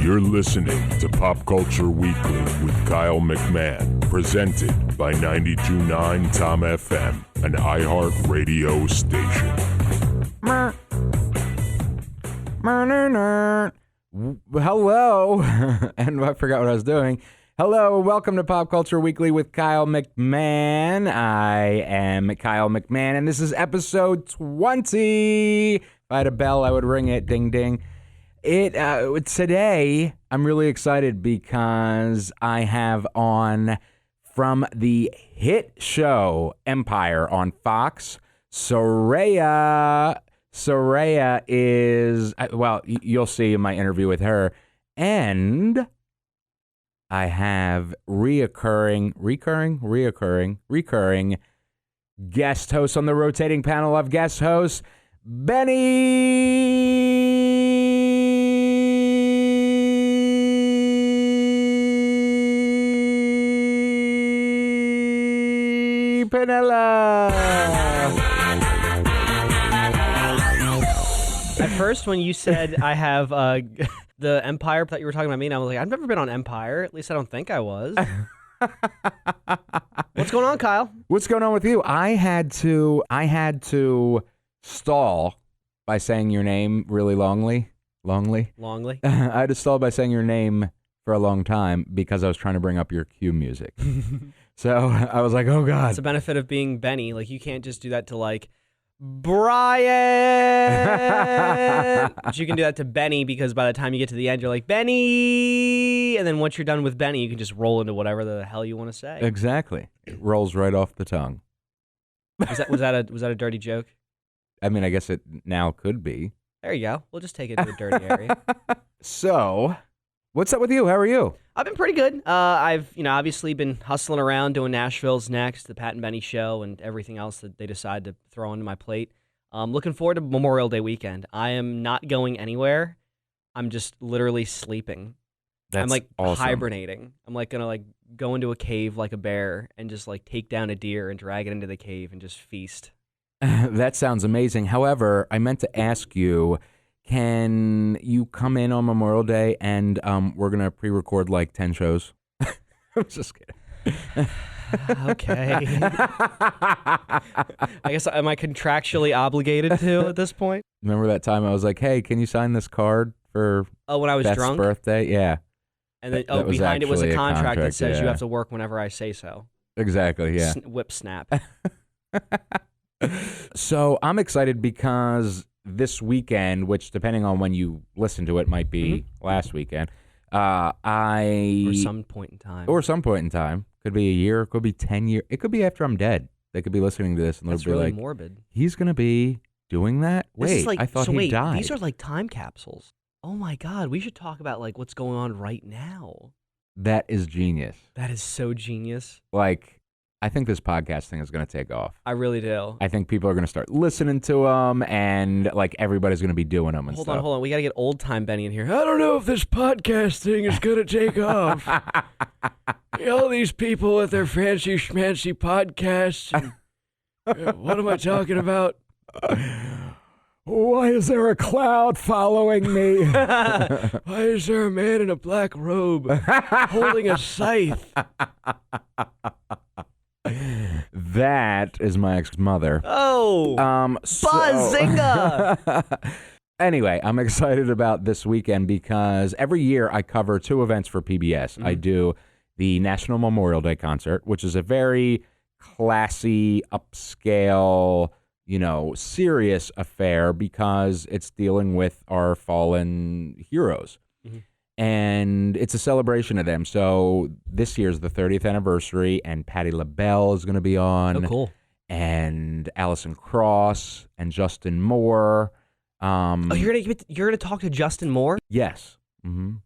You're listening to Pop Culture Weekly with Kyle McMahon, presented by 92.9 Tom FM, an iHeart radio station. Hello, and I forgot what I was doing. Hello, welcome to Pop Culture Weekly with Kyle McMahon. I am Kyle McMahon, and this is episode 20. If I had a bell, I would ring it. Ding, ding. Today, I'm really excited because I have on from the hit show Empire on Fox, Serayah. Serayah is, well, you'll see in my interview with her, and I have recurring guest host on the rotating panel of guest hosts, Panella. At first, when you said I have the Empire that you were talking about me, and I was like, I've never been on Empire. At least I don't think I was. What's going on, Kyle? What's going on with you? I had to stall by saying your name really longly. Longly. I had to stall by saying your name for a long time because I was trying to bring up your cue music. So I was like, oh God. It's the benefit of being Benny. Like, you can't just do that to, like, Brian! But you can do that to Benny because by the time you get to the end, you're like, Benny! And then once you're done with Benny, you can just roll into whatever the hell you want to say. Exactly. It rolls right off the tongue. Was that a dirty joke? I mean, I guess it now could be. There you go. We'll just take it to a dirty area. So, what's up with you? How are you? I've been pretty good. I've obviously been hustling around doing Nashville's Next, the Pat and Benny show, and everything else that they decide to throw onto my plate. Looking forward to Memorial Day weekend. I am not going anywhere. I'm just literally sleeping. That's I'm like awesome. hibernating. I'm like gonna like go into a cave like a bear and just like take down a deer and drag it into the cave and just feast. That sounds amazing. However, I meant to ask you, can you come in on Memorial Day and we're going to pre-record like 10 shows? I'm just kidding. Okay. I guess, am I contractually obligated to at this point? Remember that time I was like, hey, can you sign this card for when I was Beth's drunk? birthday? Yeah. And then That was behind it was a actually a contract that contract, says you yeah. have to work whenever I say so. Exactly, yeah. Whip snap. So I'm excited because this weekend, which depending on when you listen to it might be last weekend, Or some point in time. Could be a year, could be 10 years. It could be after I'm dead. They could be listening to this and That's they'll be really like, morbid. he's going to be doing that? This is Wait, like, I thought so he wait, died. These are like time capsules. Oh my God, we should talk about like what's going on right now. That is genius. That is so genius. Like, I think this podcast thing is going to take off. I really do. I think people are going to start listening to them, and like everybody's going to be doing them and Hold stuff. on. We got to get old time Benny in here. I don't know if this podcast thing is going to take off. All these people with their fancy schmancy podcasts. And, what am I talking about? Why is there a cloud following me? Why is there a man in a black robe holding a scythe? That is my ex-mother. Oh, Buzzinga! Anyway, I'm excited about this weekend because every year I cover two events for PBS. I do the National Memorial Day concert, which is a very classy, upscale, serious affair because it's dealing with our fallen heroes. And it's a celebration of them. So this year's the 30th anniversary, and Patti LaBelle is going to be on. Oh, cool. And Alison Krauss and Justin Moore. You're gonna talk to Justin Moore? Yes. Mm-hmm.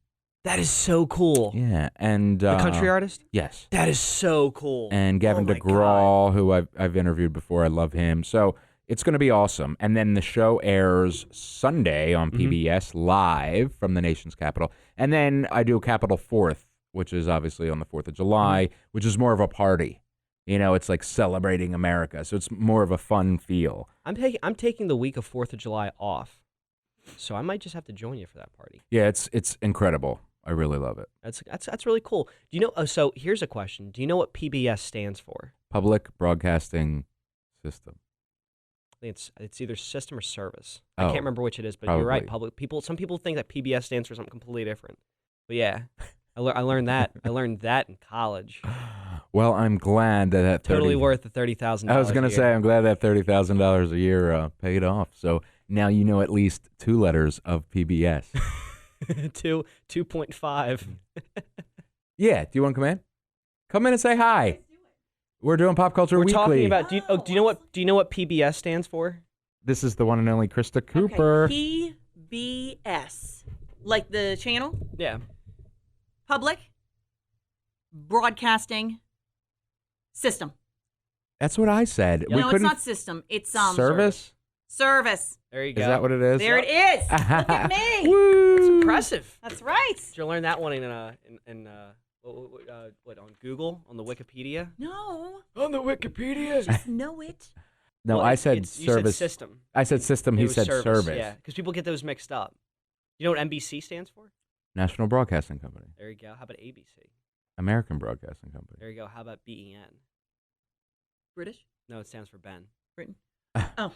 That is so cool. Yeah, and The country artist? Yes. That is so cool. And Gavin my DeGraw, who I've interviewed before. I love him. So it's going to be awesome. And then the show airs Sunday on PBS live from the nation's capital. And then I do Capitol 4th, which is obviously on the 4th of July, which is more of a party. It's like celebrating America. So it's more of a fun feel. I'm taking the week of 4th of July off. So I might just have to join you for that party. Yeah, it's incredible. I really love it. That's really cool. Do you know? Oh, so here's a question. Do you know what PBS stands for? Public Broadcasting System. I think it's either system or service. Oh, I can't remember which it is, but you're right. Some people think that PBS stands for something completely different. But yeah, I learned that. I learned that in college. Well, I'm glad that Totally worth the $30,000. I was going to say, I'm glad that $30,000 a year paid off. So now you know at least 2 letters of PBS. 2.5. Yeah. Do you want to come in? Come in and say hi. We're doing Pop Culture We're Weekly. talking about. Do you know what PBS stands for? This is the one and only Krista Cooper. Okay. PBS, like the channel. Yeah. Public Broadcasting System. That's what I said. No, it's not system. It's service. Service. There you go. Is that what it is? There it is. Look at me. Woo! That's impressive. That's right. Did you learn that one what on Google, on the Wikipedia? No. On the Wikipedia. Just know it. No, Well, I said you service. said system. I said system. It He was said service. Yeah, because people get those mixed up. You know what NBC stands for? National Broadcasting Company. There you go. How about ABC? American Broadcasting Company. There you go. How about BEN? British? No, it stands for Ben. Britain. Oh.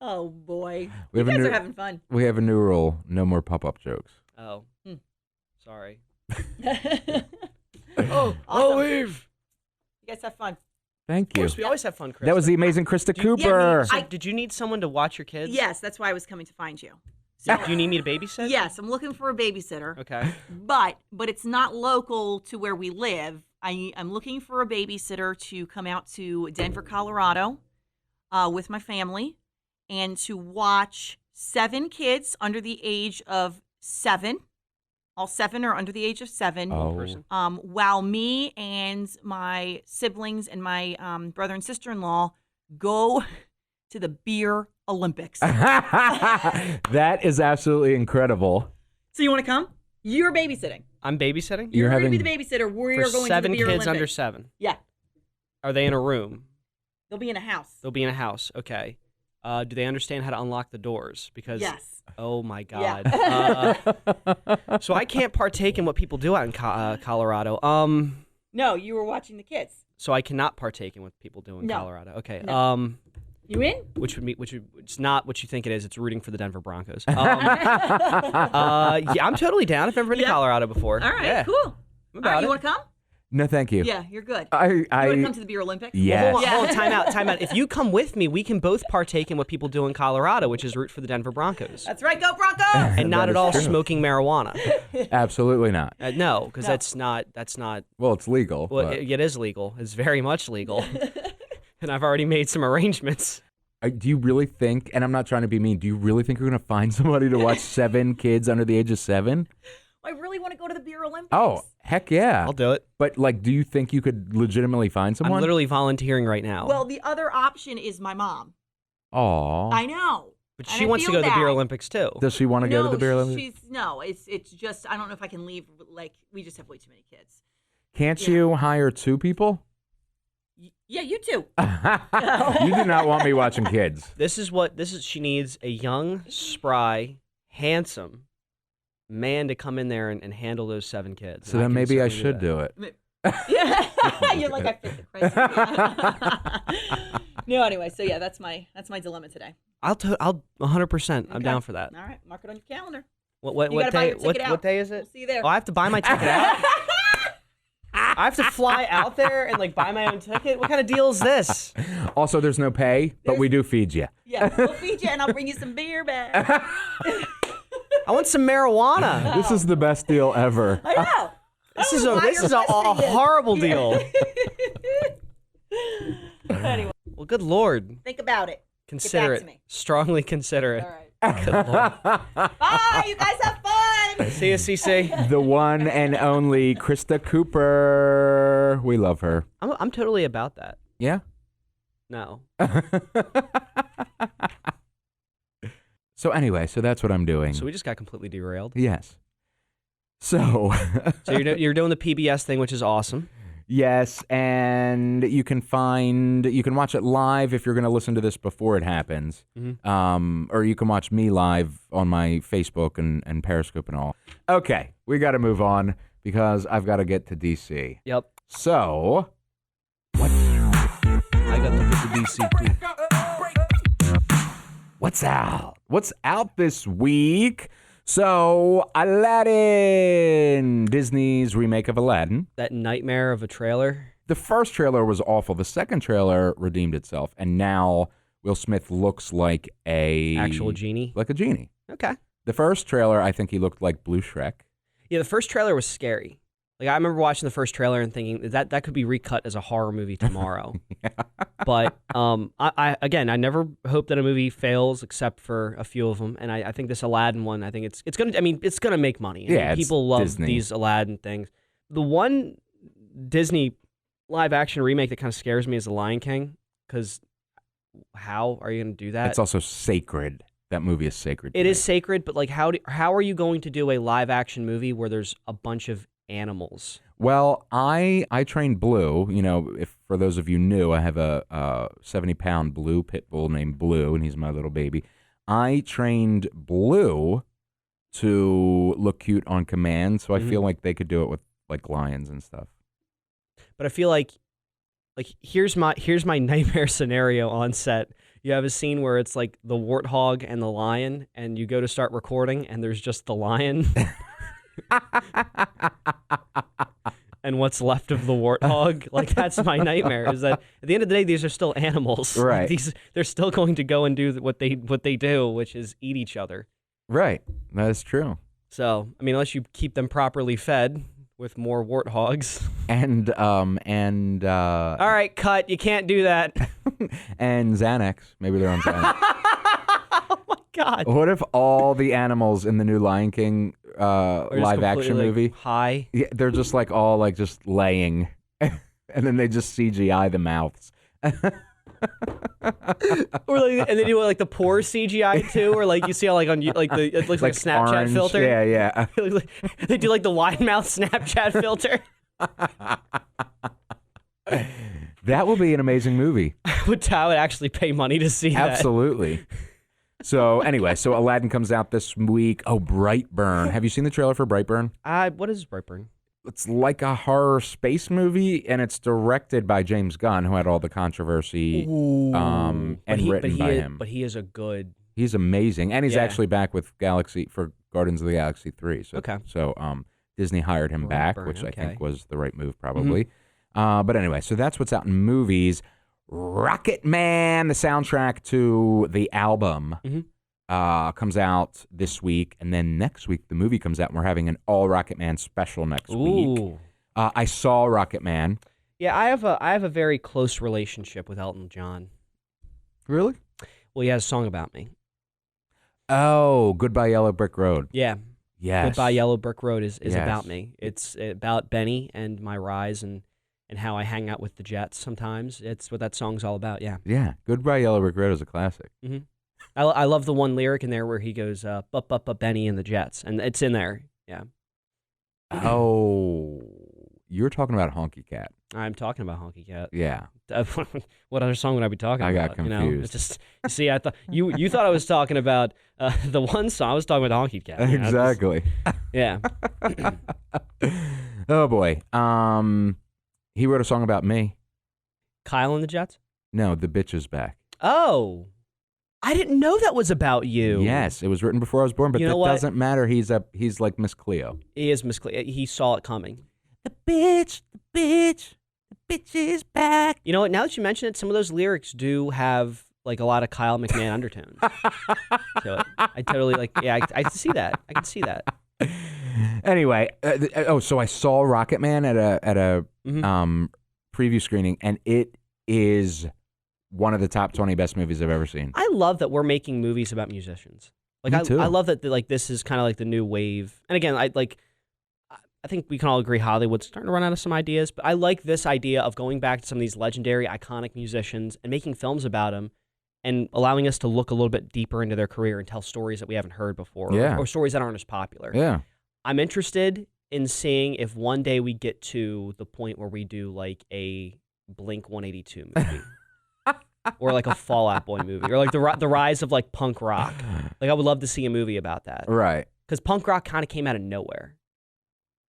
Oh, boy. We You have guys are having fun. We have a new rule: no more pop-up jokes. Oh. Sorry. Oh, awesome. I'll leave. You guys have fun. Thank Of you. course, we always have fun, Chris. That was the amazing Krista Do you- Cooper. So did you need someone to watch your kids? Yes, that's why I was coming to find you. Do you need me to babysit? Yes, I'm looking for a babysitter. Okay. But it's not local to where we live. I'm looking for a babysitter to come out to Denver, Colorado, with my family, and to watch 7 kids under the age of 7. All 7 are under the age of 7. Oh. Person. While me and my siblings and my brother and sister-in-law go to the Beer Olympics. That is absolutely incredible. So you want to come? You're babysitting. I'm babysitting? You're going to having be the babysitter. We're For going 7 to the Beer kids Olympics. under 7. Yeah. Are they in a room? They'll be in a house. They'll be in a house. Okay. Do they understand how to unlock the doors? Because Yes. Oh my Yeah. God. So I can't partake in what people do out in Colorado. No, you were watching the kids. So I cannot partake in what people do in No. Colorado. Okay. No. You in? It's not what you think it is. It's rooting for the Denver Broncos. Yeah, I'm totally down. I've never been to Yeah. Colorado before. All right, Yeah. cool. I'm All about right, you it. want to come? No, thank you. Yeah, you're good. I You want to come to the Beer Olympics? Yes. Well, hold on, time out. If you come with me, we can both partake in what people do in Colorado, which is root for the Denver Broncos. That's right, go Broncos! And not That at is all true. smoking marijuana. Absolutely not. No, because No. that's not. Well, it's legal. Well, but it is legal. It's very much legal. And I've already made some arrangements. do you really think? And I'm not trying to be mean. Do you really think you're going to find somebody to watch 7 kids under the age of 7? I really want to go to the Beer Olympics. Oh, heck yeah! I'll do it. But do you think you could legitimately find someone? I'm literally volunteering right now. Well, the other option is my mom. Aw. I know. but and she I wants to feel go to the Beer bad. Olympics too. Does she want to go to the Beer Olympics? It's just I don't know if I can leave. Like we just have way too many kids. Can't Yeah. you hire 2 people? Yeah, you too. You do not want me watching kids. She needs a young, spry, handsome man to come in there and handle those 7 kids. So And then can maybe I certainly should that. do it. Yeah, you're like I fit the criteria. No, anyway, so yeah, that's my dilemma today. I'll 100%. I'm Okay. down for that. All right, mark it on your calendar. What You gotta buy day? your ticket out. What day is it? We'll see you there. Oh, I have to buy my ticket out. I have to fly out there and buy my own ticket. What kind of deal is this? Also, there's no pay, but we do feed you. Yeah, we'll feed you, and I'll bring you some beer back. I want some marijuana. This is the best deal ever. I know. This I is don't know a why this you're is a listening to this. horrible deal. Anyway, Well, good Lord, think about it. consider to it. me. Strongly consider it. All right. Good Lord. Bye. You guys have fun. See you, CC. The one and only Krista Cooper. We love her. I'm totally about that. Yeah? No. So anyway, that's what I'm doing. So we just got completely derailed. Yes. So So you're doing the PBS thing, which is awesome. Yes, and you can watch it live if you're going to listen to this before it happens. Or you can watch me live on my Facebook and Periscope and all. Okay, we got to move on because I've got to get to DC. Yep. So, what? I got to get to DC too. What's out? What's out this week? So, Aladdin, Disney's remake of Aladdin. That nightmare of a trailer. The first trailer was awful. The second trailer redeemed itself, and now Will Smith looks like Actual genie. Like a genie. Okay. The first trailer, I think he looked like Blue Shrek. Yeah, the first trailer was scary. Like, I remember watching the first trailer and thinking that could be recut as a horror movie tomorrow. But I never hope that a movie fails except for a few of them. And I think this Aladdin one, I think it's gonna make money. People love Disney. these Aladdin things. The one Disney live action remake that kind of scares me is The Lion King, because how are you gonna do that? It's also sacred. That movie is sacred. It is sacred, but like how are you going to do a live action movie where there's a bunch of animals? Well, I trained Blue. You know, if for those of you new, I have a 70-pound blue pit bull named Blue, and he's my little baby. I trained Blue to look cute on command, so I feel like they could do it with like lions and stuff. But I feel like here's my nightmare scenario on set. You have a scene where it's like the warthog and the lion, and you go to start recording, and there's just the lion. And what's left of the warthog. Like, that's my nightmare, is that at the end of the day, these are still animals. Right. They're still going to go and do what they do, which is eat each other. Right. That is true. So, I mean, unless you keep them properly fed with more warthogs. And all right, cut. You can't do that. and Xanax. Maybe they're on Xanax. Oh my God. What if all the animals in the new Lion King live action movie high? Yeah, they're just like all like just laying, and then they just CGI the mouths. Or like, and they do like the poor CGI too, or like you see how like on like it looks like a Snapchat orange, filter. Yeah. They do like the wide mouth Snapchat filter. That will be an amazing movie. I would actually pay money to see that. Absolutely. So anyway, Aladdin comes out this week. Oh, Brightburn. Have you seen the trailer for Brightburn? What is Brightburn? It's like a horror space movie, and it's directed by James Gunn, who had all the controversy and written by him. But he is a good... He's amazing, and he's actually back with for Guardians of the Galaxy 3. So, okay. So Disney hired him back, which I think was the right move, probably. But anyway, so that's what's out in movies. Rocket Man, the soundtrack to the album, comes out this week, and then next week the movie comes out, and we're having an all Rocket Man special next week. I saw Rocket Man. Yeah, I have a very close relationship with Elton John. Really? Well, he has a song about me. Oh, Goodbye Yellow Brick Road. Yeah. Yes. Goodbye Yellow Brick Road is Yes. about me. It's about Benny and my rise and how I hang out with the Jets sometimes. It's what that song's all about, yeah. Yeah, Goodbye Yellow Brick Road is a classic. I love the one lyric in there where he goes, Benny and the Jets, and it's in there, yeah. Oh, you're talking about Honky Cat. I'm talking about Honky Cat. Yeah. What other song would I be talking about? I got confused. You know? It's just, see, I thought you thought I was talking about the one song. I was talking about Honky Cat. You know? Exactly. Yeah. Oh, boy. He wrote a song about me. Kyle and the Jets? No, The Bitch Is Back. Oh. I didn't know that was about you. Yes, it was written before I was born, but that doesn't matter. He's like Miss Cleo. He is Miss Cleo. He saw it coming. The bitch is back. You know what? Now that you mention it, some of those lyrics do have like a lot of Kyle McMahon undertones. So I totally I can see that. I can see that. Anyway, so I saw Rocket Man at a preview screening, and it is one of the top 20 best movies I've ever seen. I love that we're making movies about musicians. Like Me too. I love that like this is kind of like the new wave. And again, I think we can all agree Hollywood's starting to run out of some ideas, but I like this idea of going back to some of these legendary, iconic musicians and making films about them and allowing us to look a little bit deeper into their career and tell stories that we haven't heard before, or stories that aren't as popular. Yeah. I'm interested in seeing if one day we get to the point where we do like a Blink 182 movie. Or like a Fall Out Boy movie, or like the rise of like punk rock. Like I would love to see a movie about that, Right. because punk rock kind of came out of nowhere.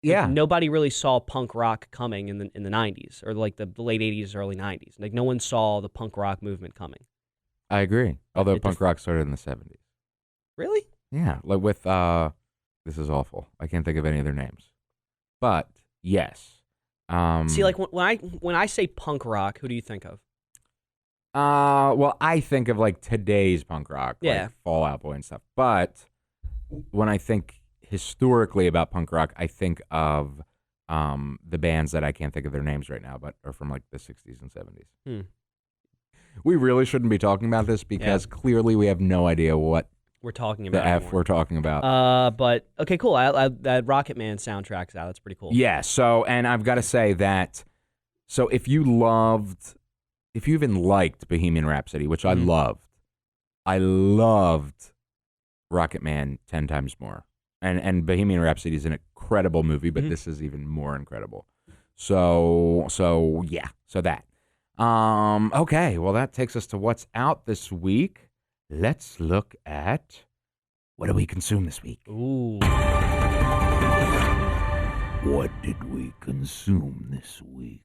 Yeah. Like, nobody really saw punk rock coming in the 90s, or like the late 80s, early 90s. Like no one saw the punk rock movement coming. I agree. Although It punk rock started in the 70s. Really? Yeah, like with this is awful. I can't think of any of their names. But yes. See, like when I say punk rock, who do you think of? Well, I think of like today's punk rock, Yeah. like Fall Out Boy and stuff. But when I think historically about punk rock, I think of the bands that I can't think of their names right now, but are from like the 60s and 70s. We really shouldn't be talking about this because clearly we have no idea what we're talking about. The F anymore. we're talking about. But okay, cool. That Rocket Man soundtrack's out. That's pretty cool. Yeah. So, and I've got to say that. So, if you even liked Bohemian Rhapsody, which I loved Rocket Man 10 times more. And Bohemian Rhapsody is an incredible movie, but this is even more incredible. So yeah. So that. Okay. Well, that takes us to what's out this week. Let's look at what do we consume this week? Ooh. What did we consume this week?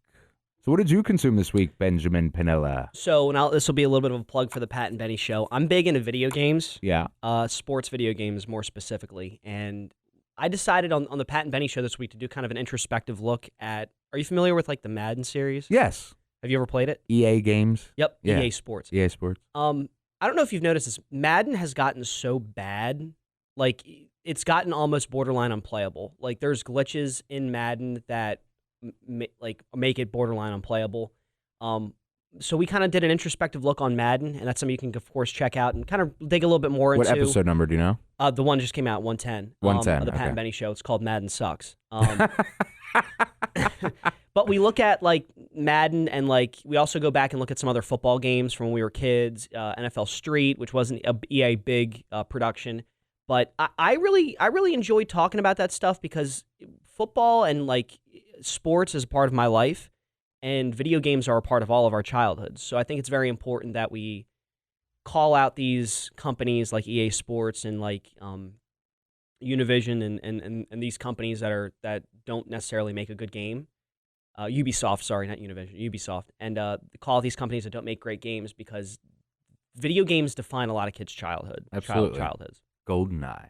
So what did you consume this week, Benjamin Panella? So now this will be a little bit of a plug for the Pat and Benny Show. I'm big into video games. Yeah. Sports video games more specifically. And I decided on the Pat and Benny Show this week to do kind of an introspective look at, are you familiar with like the Madden series? Yes. Have you ever played it? EA games? Yep. Yeah. EA Sports. EA Sports. I don't know if you've noticed this. Madden has gotten so bad, like it's gotten almost borderline unplayable. Like there's glitches in Madden that make it borderline unplayable. So we kind of did an introspective look on Madden, and that's something you can of course check out and kind of dig a little bit more into. What episode number do you know? The one just came out, 110. 110. Of the Pat okay. and Benny Show. It's called Madden Sucks. But we look at like Madden, and like we also go back and look at some other football games from when we were kids. NFL Street, which wasn't a EA big production, but I really enjoy talking about that stuff because football and like sports is part of my life, and video games are a part of all of our childhoods. So I think it's very important that we call out these companies like EA Sports and like Univision and these companies that don't necessarily make a good game. Ubisoft, sorry, not Univision, Ubisoft, and call these companies that don't make great games because video games define a lot of kids' Absolutely. childhoods. GoldenEye.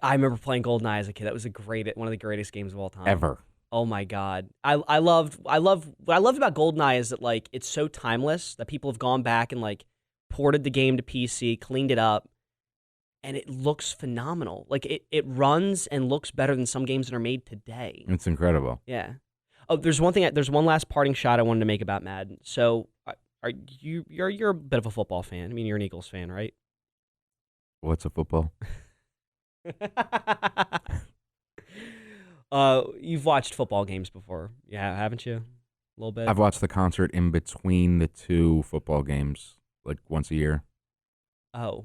I remember playing GoldenEye as a kid. That was one of the greatest games of all time. Ever. Oh my God. I loved what I loved about GoldenEye is that like it's so timeless that people have gone back and like ported the game to PC, cleaned it up, and it looks phenomenal. Like it runs and looks better than some games that are made today. It's incredible. Yeah. Oh, there's one last parting shot I wanted to make about Madden. So you're a bit of a football fan. I mean, you're an Eagles fan, right? What's a football? You've watched football games before, yeah, haven't you? A little bit. I've watched the concert in between the two football games like once a year. Oh.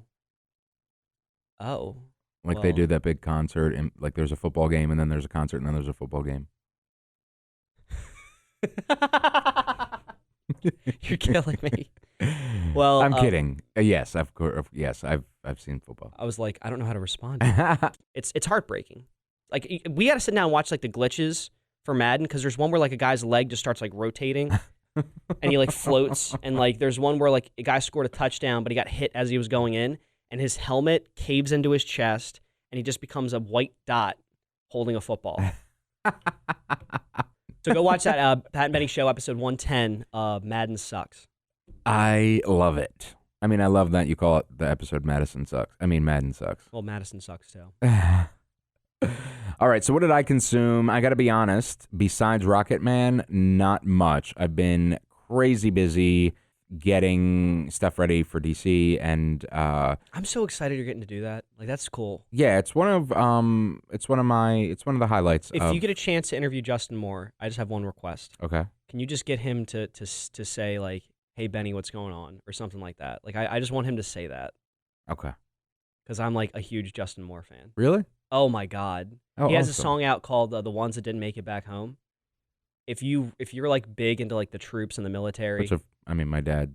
Like they Well. do that big concert and like there's a football game and then there's a concert and then there's a football game. You're killing me. Well, I'm kidding. Yes, of course. Yes, I've seen football. I was like, I don't know how to respond to it. It's heartbreaking. Like we got to sit down and watch like the glitches for Madden because there's one where like a guy's leg just starts like rotating and he like floats, and like there's one where like a guy scored a touchdown but he got hit as he was going in and his helmet caves into his chest and he just becomes a white dot holding a football. So go watch that Pat and Benny Show episode 110. Madden Sucks. I love it. I mean, I love that you call it the episode Madden Sucks. Well, Madison sucks too. All right, so what did I consume? I got to be honest, besides Rocket Man, not much. I've been crazy busy getting stuff ready for DC, and I'm so excited you're getting to do that. Like that's cool. yeah, it's one of the highlights. If you get a chance to interview Justin Moore, I just have one request. Okay. Can you just get him to say like, "Hey Benny, what's going on?" or something like that? Like I just want him to say that Okay. because I'm like a huge Justin Moore fan. Really? Oh my God. Oh, He has a awesome. song out called "The Ones That Didn't Make It Back Home." If you're like big into like the troops and the military, My dad.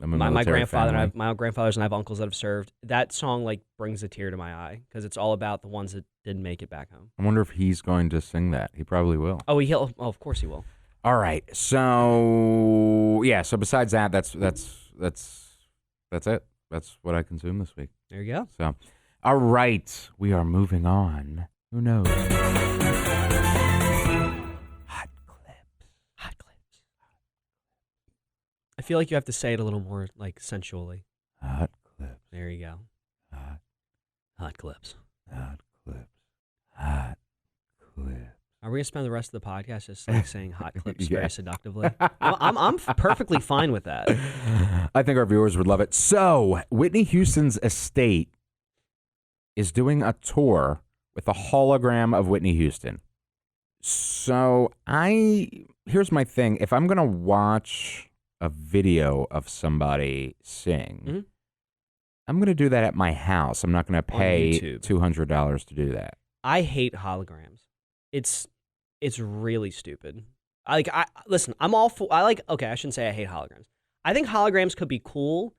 I'm a my military grandfather family. and my grandfathers and I have uncles that have served. That song like brings a tear to my eye because it's all about the ones that didn't make it back home. I wonder if he's going to sing that. He probably will. Oh, he'll. Oh, of course he will. All right. So yeah. So besides that, that's it. That's what I consumed this week. There you go. So, all right, we are moving on. Who knows? Hot clips. Hot clips. I feel like you have to say it a little more like sensually. Hot clips. There you go. Hot, Hot clips. hot clips. Hot clips. Are we gonna spend the rest of the podcast just like saying hot clips Yeah. very seductively? I'm perfectly fine with that. I think our viewers would love it. So, Whitney Houston's estate is doing a tour with a hologram of Whitney Houston. So, here's my thing. If I'm going to watch a video of somebody sing, Mhm. I'm going to do that at my house. I'm not going to pay YouTube. $200 to do that. I hate holograms. It's really stupid. Listen, I'm all for okay, I shouldn't say I hate holograms. I think holograms could be cool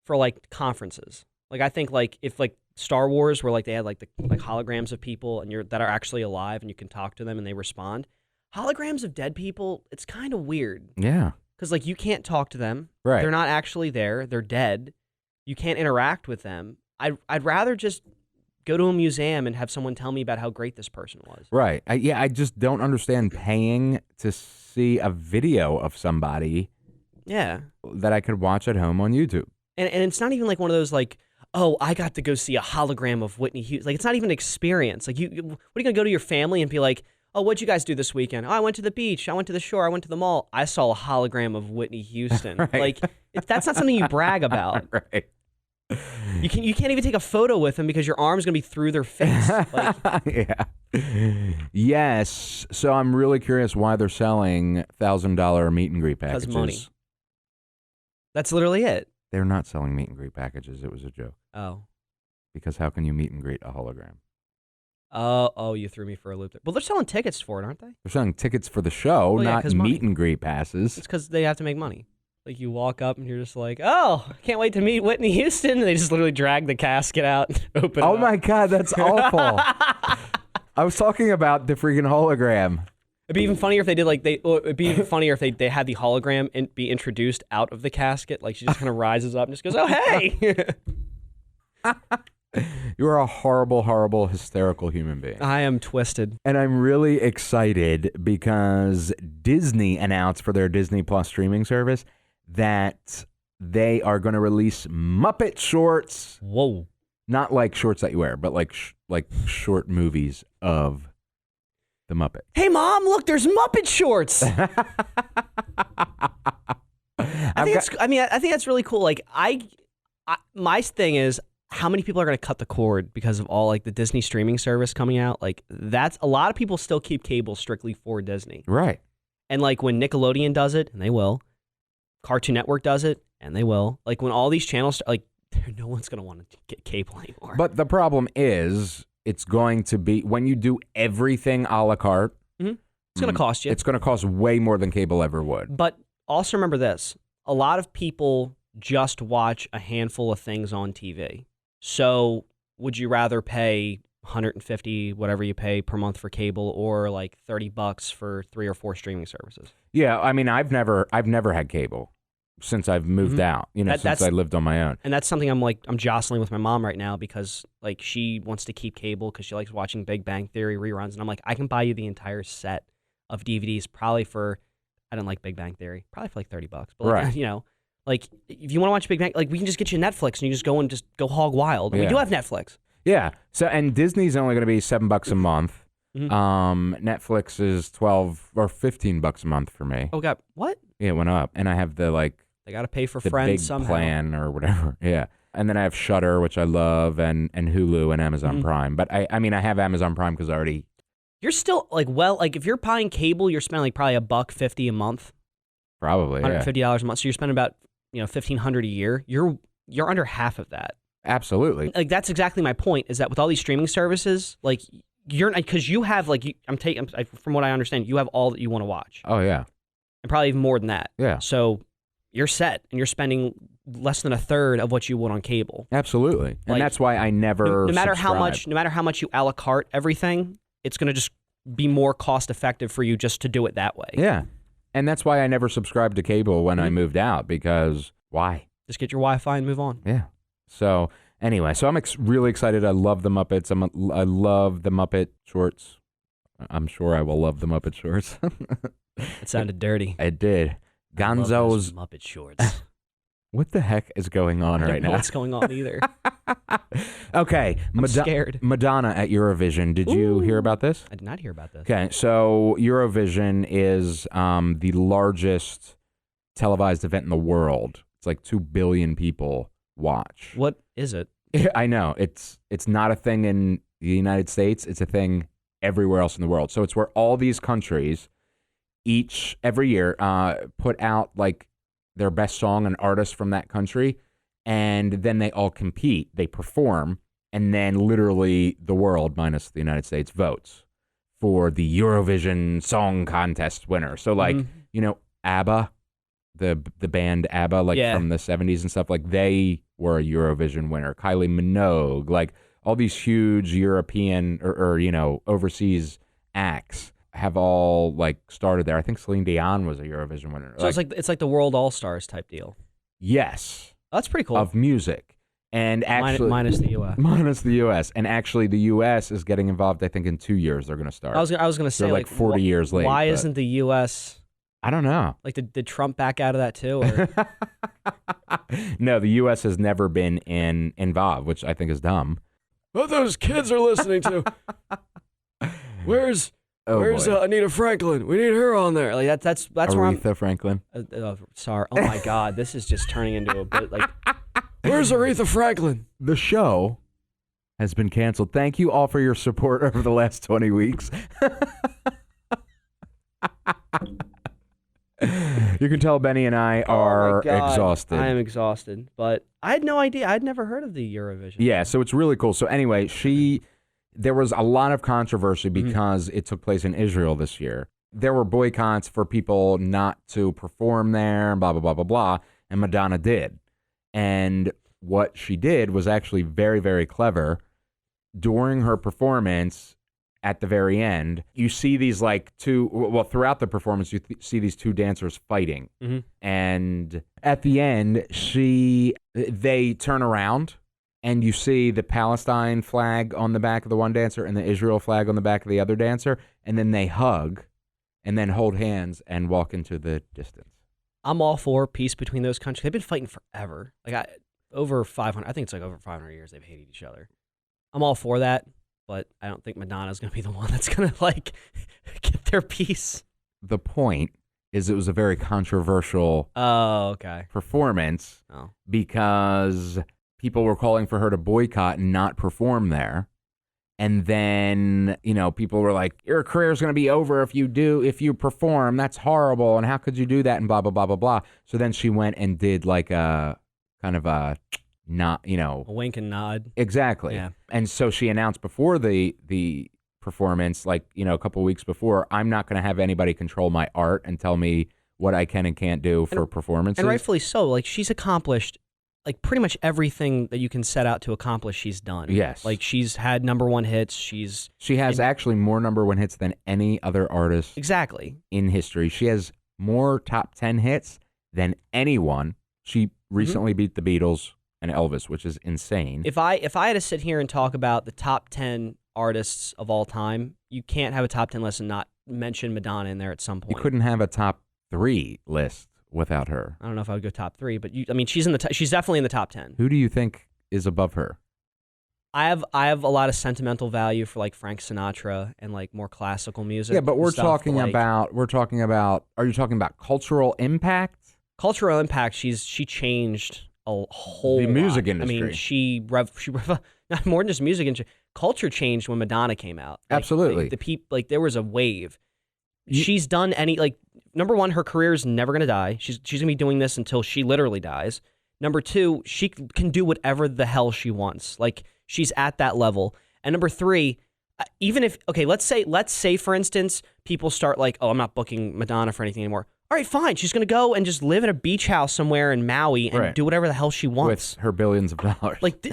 for like conferences. Like I think like if like Star Wars where like they had like the like holograms of people and that are actually alive and you can talk to them and they respond. Holograms of dead people, it's kind of weird. Yeah. Cuz like you can't talk to them. Right. They're not actually there. They're dead. You can't interact with them. I'd rather just go to a museum and have someone tell me about how great this person was. Right. I just don't understand paying to see a video of somebody Yeah. that I could watch at home on YouTube. And it's not even like one of those like, oh, I got to go see a hologram of Whitney Houston. Like it's not even an experience. Like what are you gonna go to your family and be like, oh, what'd you guys do this weekend? Oh, I went to the beach. I went to the shore. I went to the mall. I saw a hologram of Whitney Houston. Right. Like that's not something you brag about. Right. You can't even take a photo with them because your arm's gonna be through their face. Like, Yeah. Yes. So I'm really curious why they're selling $1,000 meet and greet packages. because money. That's literally it. They're not selling meet and greet packages. It was a joke. Oh. Because how can you meet and greet a hologram? Oh, you threw me for a loop there. Well, they're selling tickets for it, aren't they? They're selling tickets for the show, Well, yeah, not 'cause money. meet and greet passes. It's because they have to make money. Like you walk up and you're just like, oh, can't wait to meet Whitney Houston. And they just literally drag the casket out and open it Oh up. my God, that's awful. I was talking about the freaking hologram. It'd be even funnier if they did it'd be even funnier if they had the hologram and be introduced out of the casket. Like she just kind of rises up and just goes, oh, hey. You are a horrible, horrible, hysterical human being. I am twisted. And I'm really excited because Disney announced for their Disney Plus streaming service that they are going to release Muppet shorts. Whoa. Not like shorts that you wear, but like short movies of the Muppet. Hey, Mom, look, there's Muppet shorts. I think that's really cool. Like my thing is how many people are going to cut the cord because of all like the Disney streaming service coming out? Like that's a lot of people still keep cable strictly for Disney. Right. And like when Nickelodeon does it, and they will, Cartoon Network does it, and they will. Like when all these channels, like no one's going to want to get cable anymore. But the problem is it's going to be when you do everything a la carte. Mm-hmm. It's going to cost you. It's going to cost way more than cable ever would. But also remember this. A lot of people just watch a handful of things on TV. So would you rather pay $150, whatever you pay per month for cable, or like $30 for 3 or 4 streaming services? Yeah, I mean, I've never had cable since I've moved out. You know, since I lived on my own. And that's something I'm jostling with my mom right now because like she wants to keep cable because she likes watching Big Bang Theory reruns, and I'm like, I can buy you the entire set of DVDs probably for, I don't like Big Bang Theory, probably for like $30. But like, Right. you know, like if you want to watch Big Bang, like we can just get you Netflix and you just go and just go hog wild. And we Yeah. do have Netflix. Yeah. So and Disney's only going to be $7 a month. Mhm. Netflix is $12 or $15 a month for me. Oh God, what? Yeah, it went up, and I have the They got to pay for the Friends big somehow. plan or whatever. Yeah. And then I have Shudder, which I love, and Hulu and Amazon Prime. But I mean, I have Amazon Prime because I already. You're still like if you're buying cable, you're spending like probably $150 a month, Probably, yeah. $150 a month. So you're spending about $1,500 a year. You're under half of that. Absolutely. Like that's exactly my point. Is that with all these streaming services, like you're because you have like from what I understand, you have all that you want to watch, Oh yeah. and probably even more than that. Yeah. So you're set, and you're spending less than a third of what you would on cable. Absolutely. And Like, that's why I never no matter how subscribe. much you a la carte everything, it's going to just be more cost effective for you just to do it that way. Yeah. And that's why I never subscribed to cable when I moved out, because why? Just get your Wi-Fi and move on. Yeah. So anyway, so I'm really excited. I love the Muppets. I love the Muppet shorts. I'm sure I will love the Muppet shorts. It sounded dirty. It did. I love those Gonzo's. Muppet shorts. What the heck is going on I right don't know now? what's going on either. Okay. I'm scared. Madonna at Eurovision. Did you hear about this? I did not hear about this. Okay. So Eurovision is the largest televised event in the world. It's like 2 billion people watch. What is it? I know. It's not a thing in the United States. It's a thing everywhere else in the world. So it's where all these countries every year put out like their best song and artist from that country, and then they all compete. They perform, and then literally the world, minus the United States, votes for the Eurovision Song Contest winner. So like, ABBA, the band ABBA, like from the 70s and stuff, like they were a Eurovision winner. Kylie Minogue, like all these huge European or overseas acts have all like started there. I think Celine Dion was a Eurovision winner. So it's like the World All Stars type deal. Yes. Oh, that's pretty cool. Of music. And actually minus the U.S. Minus the U.S. And actually the U.S. is getting involved, I think, in 2 years they're going to start. I was going to say, they're like 40 years late. Why isn't the U.S. I don't know. Like, did Trump back out of that too? Or? No, the U.S. has never been involved, which I think is dumb. What those kids are listening to? Where's Anita Franklin? We need her on there. Like that's where I'm. Aretha Franklin. Sorry. Oh my God, this is just turning into a bit like. Where's Aretha Franklin? The show has been canceled. Thank you all for your support over the last 20 weeks. You can tell Benny and I are exhausted. I am exhausted, but I had no idea. I'd never heard of the Eurovision. Yeah, so it's really cool. So anyway, there was a lot of controversy because it took place in Israel this year. There were boycotts for people not to perform there, blah, blah, blah, blah, blah, and Madonna did. And what she did was actually very, very clever. During her performance, at the very end, you see these throughout the performance, you see these two dancers fighting. Mm-hmm. And at the end, they turn around and you see the Palestine flag on the back of the one dancer and the Israel flag on the back of the other dancer. And then they hug and then hold hands and walk into the distance. I'm all for peace between those countries. They've been fighting forever. Over 500, I think it's like over 500 years they've hated each other. I'm all for that. But I don't think Madonna's going to be the one that's going to, get their piece. The point is it was a very controversial performance because people were calling for her to boycott and not perform there. And then, people were like, your career's going to be over if you perform. That's horrible. And how could you do that? And blah, blah, blah, blah, blah. So then she went and did a kind of a... not, a wink and nod. Exactly. Yeah. And so she announced before the performance, a couple of weeks before, I'm not going to have anybody control my art and tell me what I can and can't do for performances. And rightfully so. She's accomplished pretty much everything that you can set out to accomplish, she's done. Yes. She's had number one hits. She has actually more number one hits than any other artist in history. She has more top 10 hits than anyone. She recently beat the Beatles and Elvis, which is insane. If I had to sit here and talk about the top 10 artists of all time, you can't have a top 10 list and not mention Madonna in there at some point. You couldn't have a top 3 list without her. I don't know if I would go top 3, but she's she's definitely in the top 10. Who do you think is above her? I have a lot of sentimental value for Frank Sinatra and more classical music. Yeah, but we're talking about. Are you talking about cultural impact? Cultural impact. She changed a whole the music lot. industry. I mean, she not more than just music industry. Culture changed when Madonna came out. Absolutely, the people there was a wave. She's done number one, her career is never gonna die. She's gonna be doing this until she literally dies. Number 2, she can do whatever the hell she wants. Like, she's at that level. And number 3, even if, okay, let's say for instance, people start like, oh, I'm not booking Madonna for anything anymore. All right, fine. She's going to go and just live in a beach house somewhere in Maui and do whatever the hell she wants. With her billions of dollars. Like,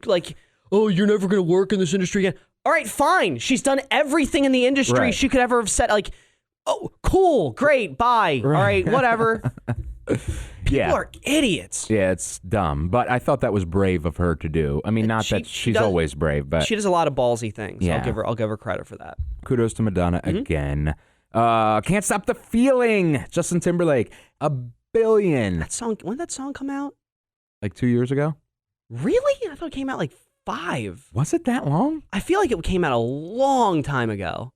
like, oh, you're never going to work in this industry again. All right, fine. She's done everything in the industry she could ever have said. Like, oh, cool, great, bye. All right, whatever. People are idiots. Yeah, it's dumb. But I thought that was brave of her to do. I mean, not that she's always brave, but she does a lot of ballsy things. Yeah. I'll give her credit for that. Kudos to Madonna again. Can't Stop the Feeling. Justin Timberlake, $1 billion. That song. When did that song come out? Like 2 years ago. Really? I thought it came out like 5. Was it that long? I feel like it came out a long time ago.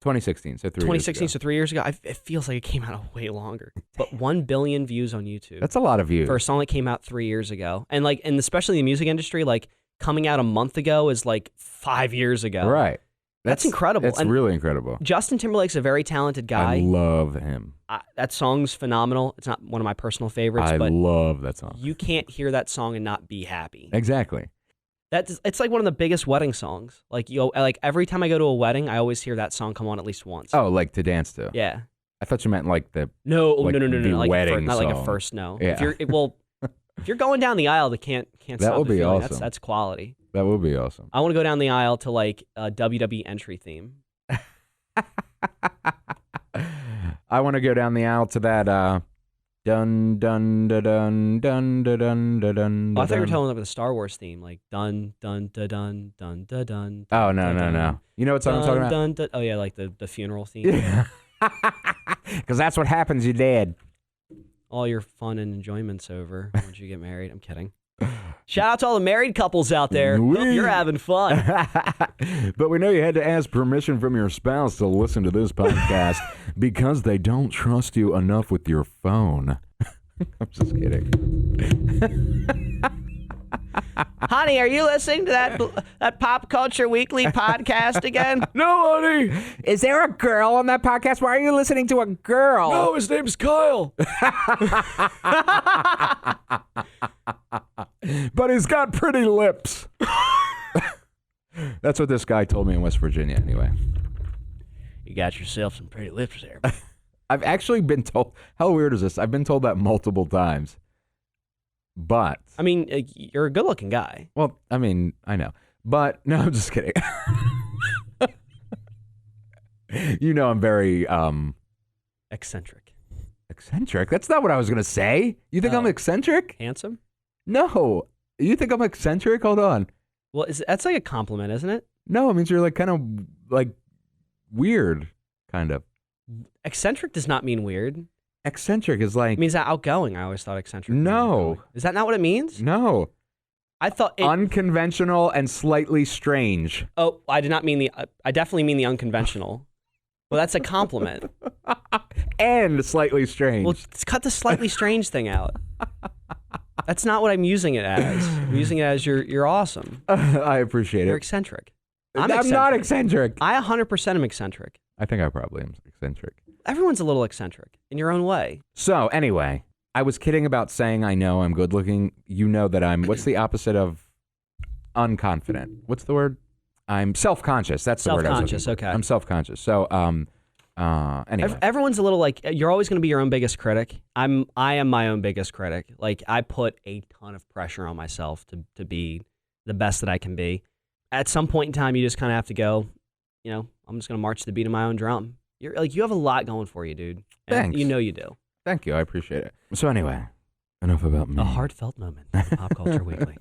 2016, so 3 years ago. 2016, so 3 years ago. It feels like it came out way longer. But 1 billion views on YouTube. That's a lot of views. For a song that came out 3 years ago. And especially the music industry, like coming out a month ago is like 5 years ago. Right. That's incredible. It's really incredible. Justin Timberlake's a very talented guy. I love him. That song's phenomenal. It's not one of my personal favorites, but I love that song. You can't hear that song and not be happy. Exactly. It's like one of the biggest wedding songs. Like every time I go to a wedding, I always hear that song come on at least once. Oh, like to dance to? Yeah. I thought you meant like the no. Like wedding not song. like a first no. Yeah. If you're going down the aisle, can't that stop would the be feeling. awesome. That's quality. That would be awesome. I want to go down the aisle to like a WWE entry theme. I want to go down the aisle to that dun dun dun dun dun dun dun dun. I thought you were telling them the Star Wars theme, like dun dun dun dun dun dun dun. Oh no! You know what song I'm talking about? Dun, dun, oh yeah, like the funeral theme. Yeah. Because that's what happens. You're dead. All your fun and enjoyment's over once you get married. I'm kidding. Shout out to all the married couples out there. Hope you're having fun. But we know you had to ask permission from your spouse to listen to this podcast because they don't trust you enough with your phone. I'm just kidding. Honey, are you listening to that Pop Culture Weekly podcast again? No, honey. Is there a girl on that podcast? Why are you listening to a girl? No, his name's Kyle. But he's got pretty lips. That's what this guy told me in West Virginia, anyway. You got yourself some pretty lips there. I've actually been told. How weird is this? I've been told that multiple times. But I mean, you're a good-looking guy. Well, I mean, I know. But no, I'm just kidding. You know, I'm very eccentric. Eccentric? That's not what I was going to say. You think I'm eccentric? Handsome? No. You think I'm eccentric? Hold on. Well, that's like a compliment, isn't it? No, it means you're like kind of like weird, kind of. Eccentric does not mean weird. Eccentric is like... It means outgoing. I always thought eccentric. No. Is that not what it means? No. I thought unconventional and slightly strange. Oh, I did not mean the... I definitely mean the unconventional. Well, that's a compliment. And slightly strange. Well, cut the slightly strange thing out. That's not what I'm using it as. I'm using it as you're awesome. I appreciate it. You're eccentric. I'm not eccentric. I 100% am eccentric. I think I probably am eccentric. Everyone's a little eccentric in your own way. So anyway, I was kidding about saying I know I'm good looking. You know that I'm, what's the opposite of unconfident? What's the word? I'm self-conscious. That's the word I was looking for. Okay. I'm self-conscious. So anyway. Everyone's a little like, you're always going to be your own biggest critic. I am my own biggest critic. Like, I put a ton of pressure on myself to be the best that I can be. At some point in time, you just kind of have to go, you know, I'm just going to march to the beat of my own drum. You're like, you have a lot going for you, dude. And Thanks. You know you do. Thank you. I appreciate it. So anyway, enough about me. A heartfelt moment on Pop Culture Weekly.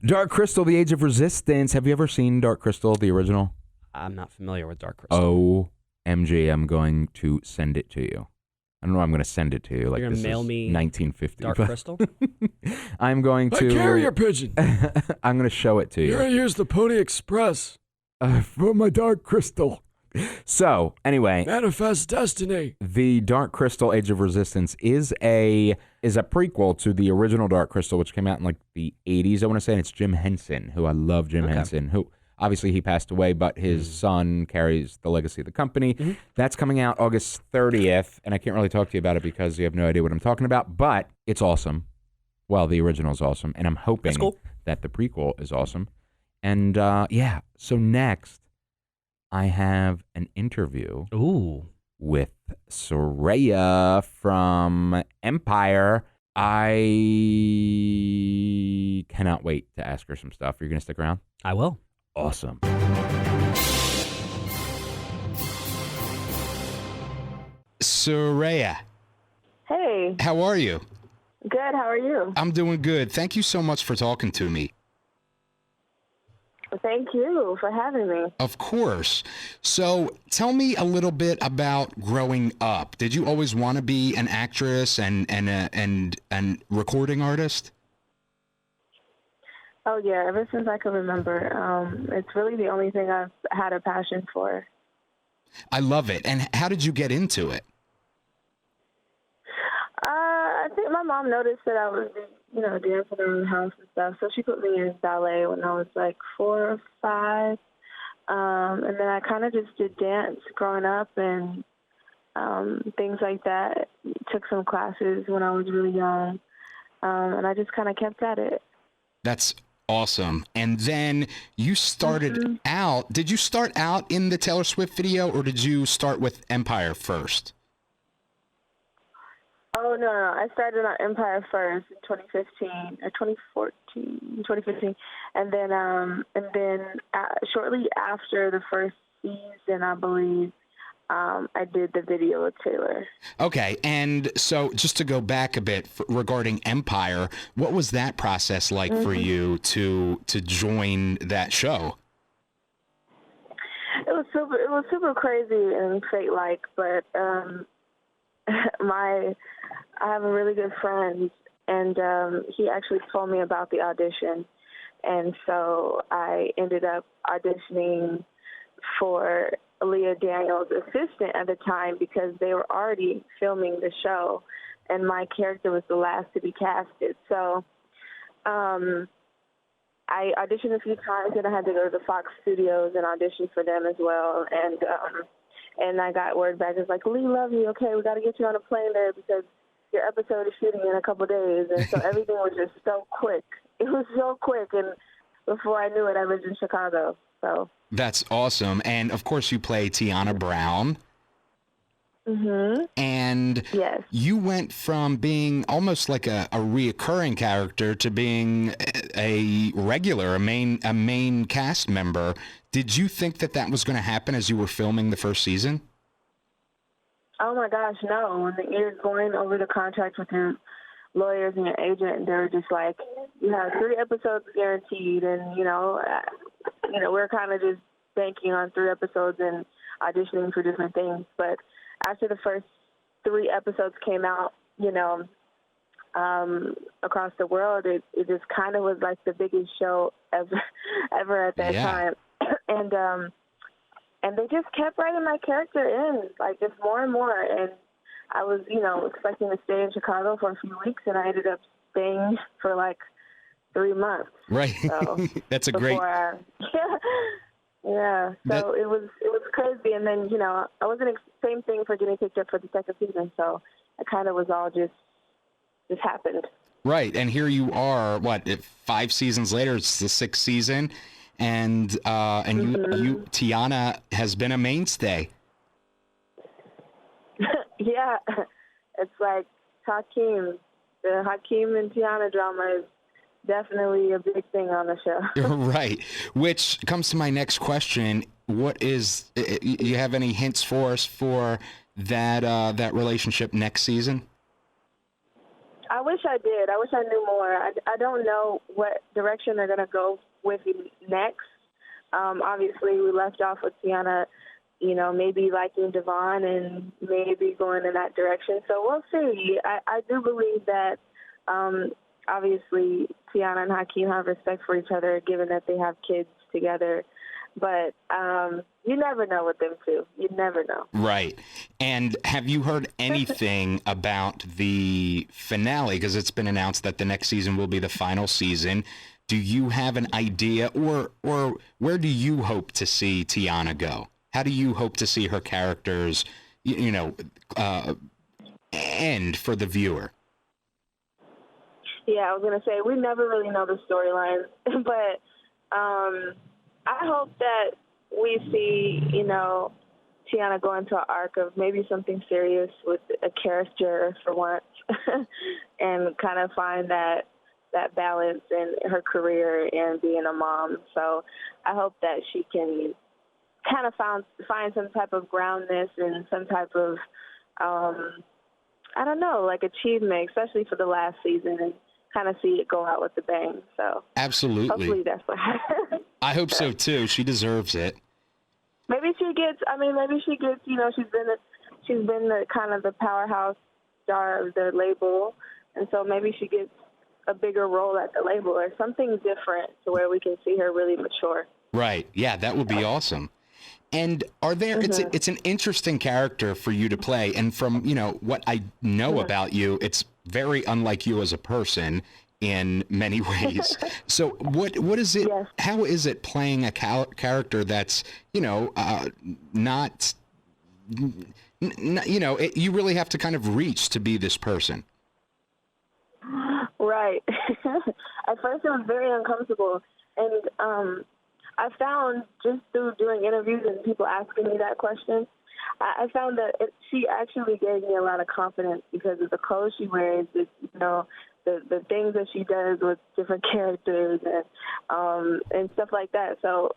Dark Crystal, The Age of Resistance. Have you ever seen Dark Crystal, the original? I'm not familiar with Dark Crystal. OMG, I'm going to send it to you. I don't know. I'm going to send it to you. Like, you're going to mail me 1950. Dark Crystal? I'm going to... A carrier pigeon. I'm going to show it to you. Here's the Pony Express. For my Dark Crystal. So, anyway. Manifest Destiny. The Dark Crystal Age of Resistance is a prequel to the original Dark Crystal, which came out in like the 80s, I want to say. And it's Jim Henson, who I love Jim Henson, who... Obviously, he passed away, but his son carries the legacy of the company. Mm-hmm. That's coming out August 30th, and I can't really talk to you about it because you have no idea what I'm talking about, but it's awesome. Well, the original is awesome, and I'm hoping That's cool. that the prequel is awesome. And so next I have an interview Ooh. with Serayah from Empire. I cannot wait to ask her some stuff. You're going to stick around? I will. Awesome. Serayah, Hey, how are you? good. How are you? I'm doing good. Thank you so much for talking to me. Thank you for having me. Of course. So tell me a little bit about growing up. Did you always want to be an actress and recording artist? Oh yeah, ever since I can remember, it's really the only thing I've had a passion for. I love it. And how did you get into it? I think my mom noticed that I was, dancing around the house and stuff, so she put me in ballet when I was like 4 or 5, and then I kind of just did dance growing up and things like that. Took some classes when I was really young, and I just kind of kept at it. That's awesome. And then you started out. Did you start out in the Taylor Swift video, or did you start with Empire first? Oh, no. I started on Empire first in 2015 or 2015. And then shortly after the first season, I believe, I did the video with Taylor. Okay. And so just to go back a bit regarding Empire, what was that process like for you to join that show? It was super crazy and fate-like, but I have a really good friend, and he actually told me about the audition, and so I ended up auditioning for Leah Daniels' assistant at the time because they were already filming the show, and my character was the last to be casted. So I auditioned a few times, and I had to go to the Fox Studios and audition for them as well, and I got word back. It's like, Lee, love you. Okay, we got to get you on a plane there because your episode is shooting in a couple of days. And so everything was just so quick. It was so quick. And before I knew it, I lived in Chicago. So that's awesome. And of course, you play Tiana Brown. Mm-hmm. And yes, you went from being almost like a reoccurring character to being a regular, a main cast member. Did you think that was going to happen as you were filming the first season? Oh my gosh, no. When you're going over the contract with your lawyers and your agent, they're just like, you have 3 episodes guaranteed, and we're kind of just banking on 3 episodes and auditioning for different things. But after the first 3 episodes came out, across the world, it just kind of was like the biggest show ever at that time. And they just kept writing my character in, like, just more and more. And I was, expecting to stay in Chicago for a few weeks, and I ended up staying for like 3 months. Right. So That's a great. Yeah. So it was crazy. And then, I wasn't same thing for getting picked up for the second season. So it kind of was all just happened. Right. And here you are, 5 seasons later, it's the 6th season. And you Tiana has been a mainstay. Yeah, it's like Hakeem. The Hakeem and Tiana drama is definitely a big thing on the show. Right. Which comes to my next question. You have any hints for us for that relationship next season? I wish I did. I wish I knew more. I don't know what direction they're going to go with next. Obviously, we left off with Tiana, maybe liking Devon and maybe going in that direction. So we'll see. I do believe that, obviously, Tiana and Hakeem have respect for each other, given that they have kids together. But you never know with them, too. You never know. Right. And have you heard anything about the finale? Because it's been announced that the next season will be the final season. Do you have an idea, or where do you hope to see Tiana go? How do you hope to see her characters, end for the viewer? Yeah, I was going to say, we never really know the storyline, but I hope that we see, Tiana go into an arc of maybe something serious with a character for once and kind of find that balance in her career and being a mom. So I hope that she can kind of find some type of groundness and some type of, I don't know, like achievement, especially for the last season, and kind of see it go out with a bang. So Absolutely. Hopefully that's what happens. I hope so too. She deserves it. Maybe she gets, she's been the kind of the powerhouse star of the label, and so maybe she gets a bigger role at the label or something different to where we can see her really mature. Right. Yeah, that would be awesome. And are there, it's an interesting character for you to play. And from, what I know about you, it's very unlike you as a person in many ways. So what is it, Yes. how is it playing a character that's, not, you really have to kind of reach to be this person. Right. At first it was very uncomfortable. And I found just through doing interviews and people asking me that question, I found that she actually gave me a lot of confidence because of the clothes she wears, the things that she does with different characters and stuff like that. So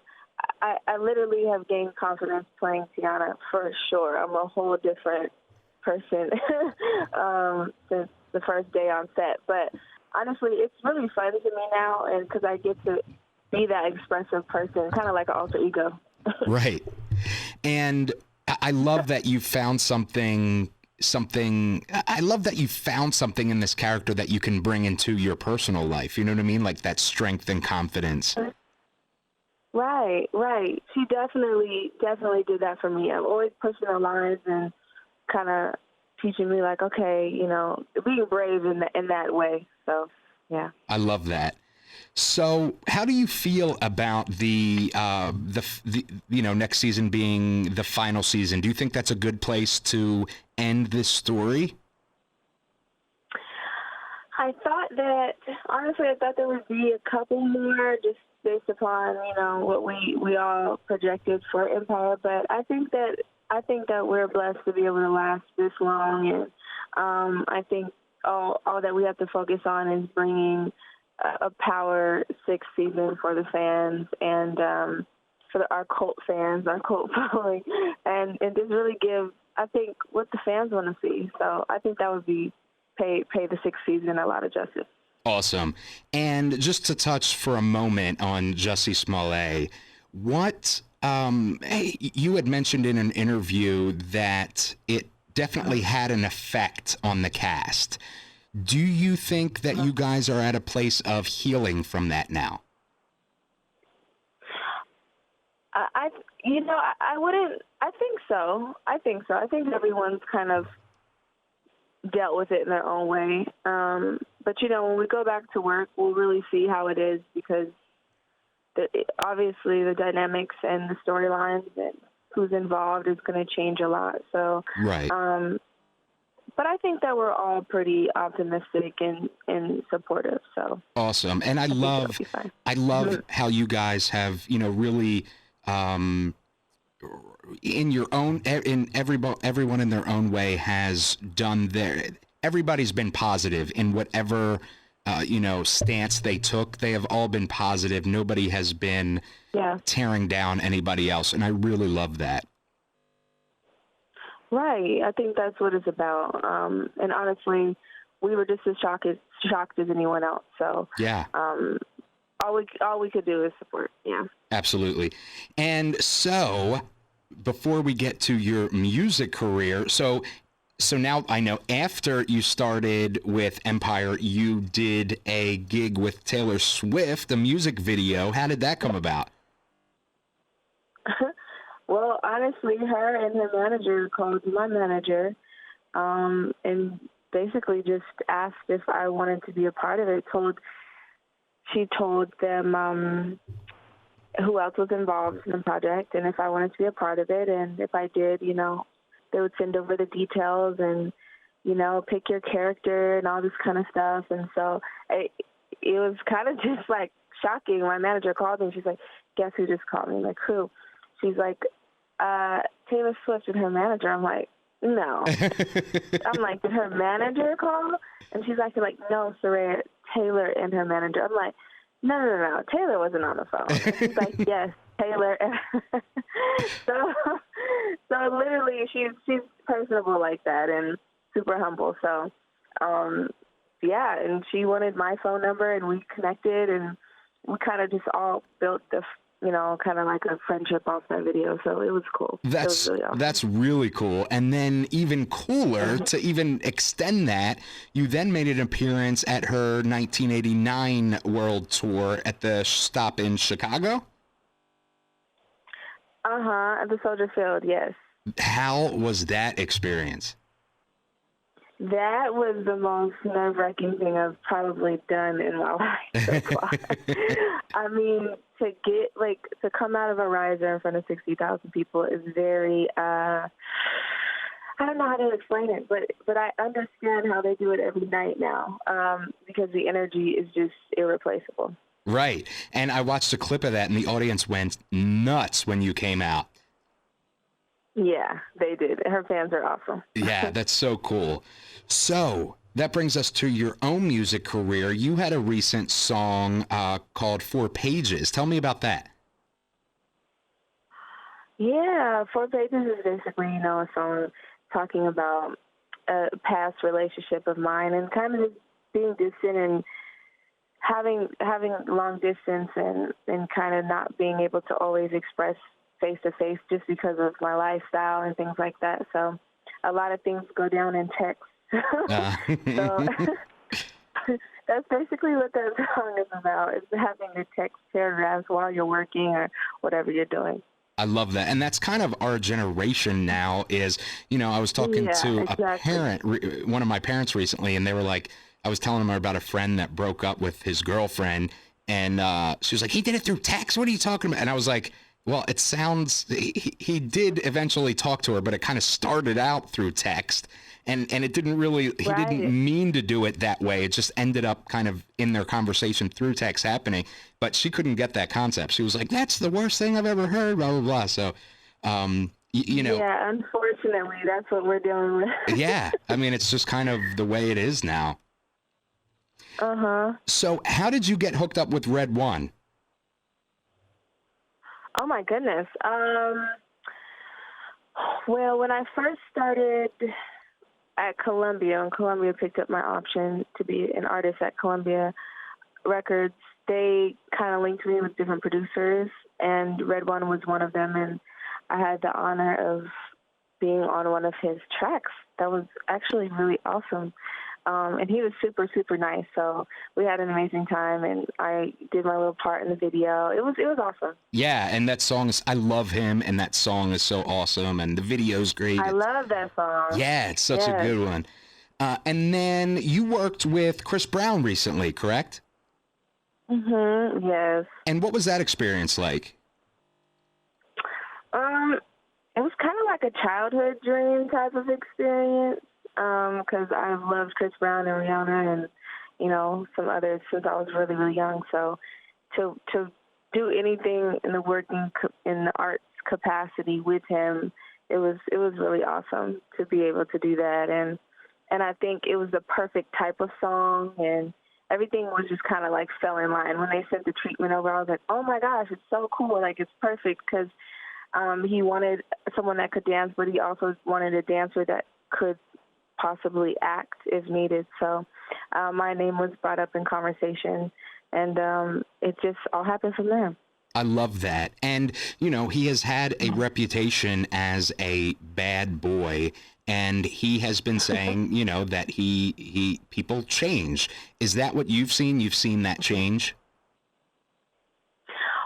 I literally have gained confidence playing Tiana for sure. I'm a whole different person since the first day on set. But honestly, it's really fun to me now, and because I get to be that expressive person, kind of like an alter ego. Right. And I love that you found something I love that you found something in this character that you can bring into your personal life. You know what I mean? Like that strength and confidence. Right. She definitely did that for me. I'm always pushing the lines and kind of teaching me like, okay, being brave in that way. So, yeah. I love that. So, how do you feel about the next season being the final season? Do you think that's a good place to end this story? Honestly, I thought there would be a couple more just based upon, what we all projected for Empire, but I think that we're blessed to be able to last this long, and I think all that we have to focus on is bringing a Power 6 season for the fans and for our cult fans, our cult following, and just really give, I think, what the fans want to see. So I think that would be pay the 6th season a lot of justice. Awesome. And just to touch for a moment on Jussie Smollett, what you had mentioned in an interview that it definitely had an effect on the cast. Do you think that you guys are at a place of healing from that now? I think so. I think everyone's kind of dealt with it in their own way. But, when we go back to work, we'll really see how it is because obviously the dynamics and the storylines and who's involved is going to change a lot. So, right. But I think that we're all pretty optimistic and supportive. So awesome. And I love how you guys have, really, everyone in their own way has done everybody's been positive in whatever, stance they took. They have all been positive. Nobody has been tearing down anybody else. And I really love that. Right. I think that's what it's about. And honestly, we were just as shocked as anyone else. So yeah. All we could do is support. Yeah. Absolutely. And so before we get to your music career, so now I know after you started with Empire, you did a gig with Taylor Swift, a music video. How did that come about? Well, honestly, her and her manager called my manager and basically just asked if I wanted to be a part of it. She told them who else was involved in the project and if I wanted to be a part of it. And if I did, they would send over the details and pick your character and all this kind of stuff. And so it was kind of just like shocking. My manager called me and she's like, guess who just called me? I'm like, who? She's like, Taylor Swift and her manager. I'm like, no. I'm like, did her manager call? And she's like, no, Serayah, Taylor and her manager. I'm like, no. Taylor wasn't on the phone. And she's like, yes, Taylor. So literally, she's personable like that and super humble. So, yeah, and she wanted my phone number, and we connected, and we kind of just all built the kind of like a friendship off that video. So it was cool. That's really awesome. That's really cool. And then even cooler to even extend that, you then made an appearance at her 1989 World Tour at the stop in Chicago. At the Soldier Field, yes. How was that experience? That was the most nerve-wracking thing I've probably done in my life so far. I mean, to come out of a riser in front of 60,000 people is very, I don't know how to explain it, but I understand how they do it every night now, because the energy is just irreplaceable. Right. And I watched a clip of that, and the audience went nuts when you came out. Yeah, they did. Her fans are awesome. Yeah, that's so cool. So that brings us to your own music career. You had a recent song called 4 Pages. Tell me about that. Yeah, 4 Pages is basically, a song talking about a past relationship of mine and kind of just being distant and having long distance and kind of not being able to always express face-to-face just because of my lifestyle and things like that. So a lot of things go down in text. So that's basically what that song is about, is having to text paragraphs while you're working or whatever you're doing. I love that. And that's kind of our generation now is, I was talking to a parent, one of my parents recently, and they were like, I was telling them about a friend that broke up with his girlfriend, and she was like, he did it through text? What are you talking about? And I was like, well, it sounds, he did eventually talk to her, but it kind of started out through text. And it didn't really, he didn't mean to do it that way. It just ended up kind of in their conversation through text happening. But she couldn't get that concept. She was like, that's the worst thing I've ever heard, blah, blah, blah. So, Yeah, unfortunately, that's what we're dealing with. Yeah. I mean, it's just kind of the way it is now. So how did you get hooked up with Red One? Oh, my goodness. Well, when I first started at Columbia, and Columbia picked up my option to be an artist at Columbia Records, they kind of linked me with different producers, and Red One was one of them, and I had the honor of being on one of his tracks. That was actually really awesome. And he was super, super nice. So we had an amazing time, and I did my little part in the video. It was awesome. Yeah, and that song is, I love him, and that song is so awesome, and the video's great. I love that song. Yeah, it's such a good one. And then you worked with Chris Brown recently, correct? Yes. And what was that experience like? It was kind of like a childhood dream type of experience. Because I've loved Chris Brown and Rihanna and, some others since I was really, really young. So to do anything in the arts capacity with him, it was really awesome to be able to do that. And I think it was the perfect type of song, and everything was just kind of like fell in line. When they sent the treatment over, I was like, oh my gosh, it's so cool. Like, it's perfect, because he wanted someone that could dance, but he also wanted a dancer that could possibly act if needed. So my name was brought up in conversation, and it just all happened from there. I love that. And, he has had a reputation as a bad boy, and he has been saying, that people change. Is that what you've seen? You've seen that change?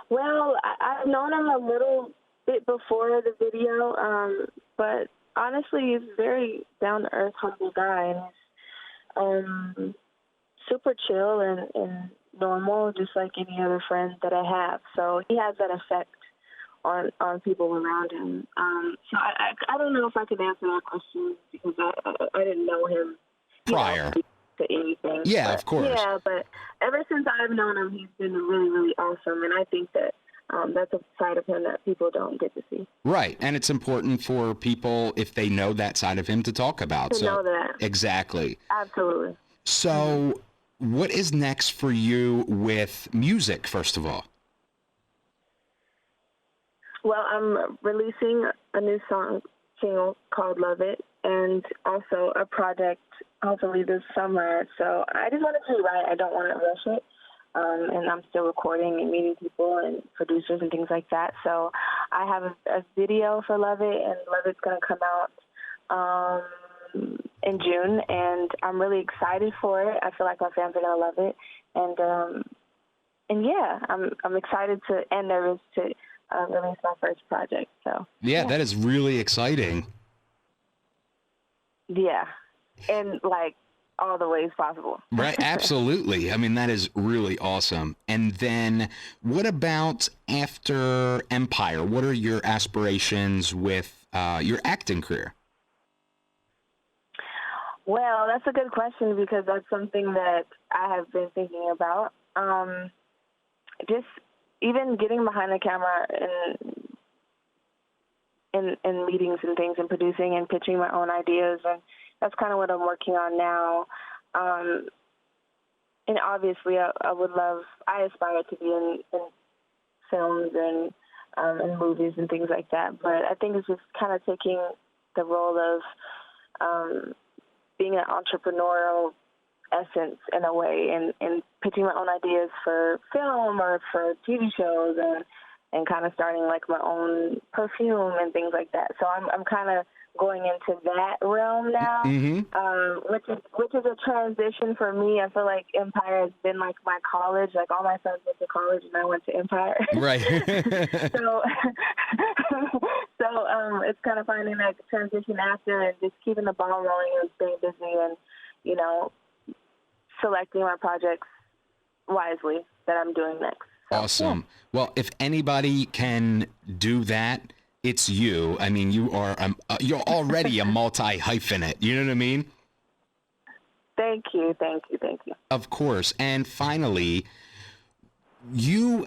Well, I've known him a little bit before the video, but honestly, he's a very down-to-earth, humble guy, and he's super chill and normal, just like any other friend that I have. So he has that effect on people around him. So I don't know if I could answer that question because I didn't know him prior to anything. Yeah, but, of course. Yeah, but ever since I've known him, he's been really, really awesome, and I think that that's a side of him that people don't get to see. Right, and it's important for people, if they know that side of him, to talk about. To know that. Exactly. Absolutely. So what is next for you with music, first of all? Well, I'm releasing a new single called Love It, and also a project hopefully this summer. So I just want to do right. I don't want to rush it. And I'm still recording and meeting people and producers and things like that. So I have a video for Love It, and Love It's going to come out in June, and I'm really excited for it. I feel like my fans are going to love it. And yeah, I'm excited and nervous to release my first project. So yeah, that is really exciting. Yeah, and like all the ways possible. Right, absolutely. I mean, that is really awesome. And then what about after Empire? What are your aspirations with your acting career? Well, that's a good question because that's something that I have been thinking about. Just even getting behind the camera in meetings and things and producing and pitching my own ideas, and that's kind of what I'm working on now. And obviously I aspire to be in films and movies and things like that, but I think it's just kind of taking the role of being an entrepreneurial essence in a way, and pitching my own ideas for film or for TV shows, and kind of starting like my own perfume and things like that. So I'm kind of going into that realm now, which is a transition for me. I feel like Empire has been like my college. Like all my friends went to college and I went to Empire. Right. so it's kind of finding that transition after and just keeping the ball rolling and staying busy and, selecting my projects wisely that I'm doing next. So, awesome. Yeah. Well, if anybody can do that, it's you. I mean, you're already a multi-hyphenate. You know what I mean? Thank you. Of course. And finally,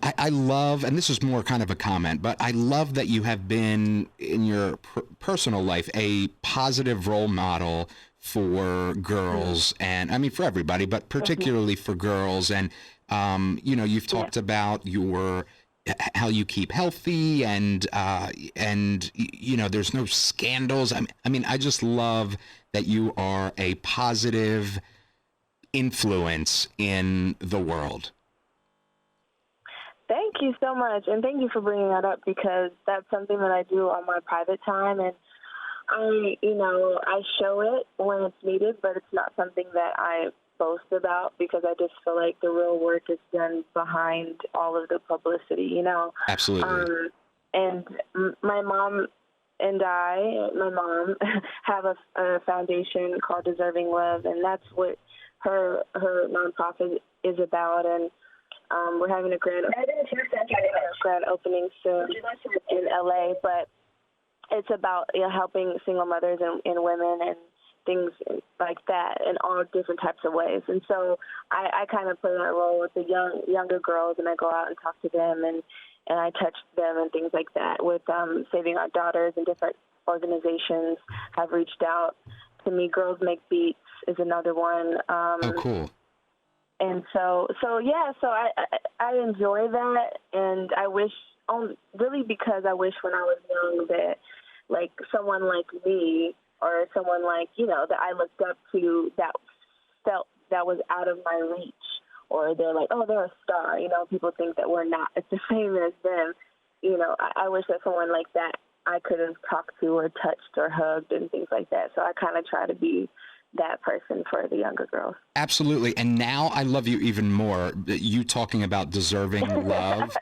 I love, and this is more kind of a comment, but I love that you have been in your personal life a positive role model for girls, and I mean for everybody, but particularly for girls. And you've talked about how you keep healthy, and there's no scandals. I mean, I just love that you are a positive influence in the world. Thank you so much, and thank you for bringing that up because that's something that I do on my private time, and I show it when it's needed, but it's not something that I boast about because I just feel like the real work is done behind all of the publicity, Absolutely. And my mom have a foundation called Deserving Love, and that's what her nonprofit is about. And we're having a grand opening soon in LA, but it's about helping single mothers and women and things like that in all different types of ways. And so I kind of play that role with the younger girls, and I go out and talk to them and I touch them and things like that. With Saving Our Daughters and different organizations have reached out to me. Girls Make Beats is another one. Oh, cool. And so I enjoy that, and I wish, really because I wish when I was young that like someone like me or someone like, that I looked up to that felt that was out of my reach, or they're like, oh, they're a star. People think that we're not the same as them. I wish that someone like that I could have talked to or touched or hugged and things like that. So I kind of try to be that person for the younger girls. Absolutely. And now I love you even more. You talking about deserving love.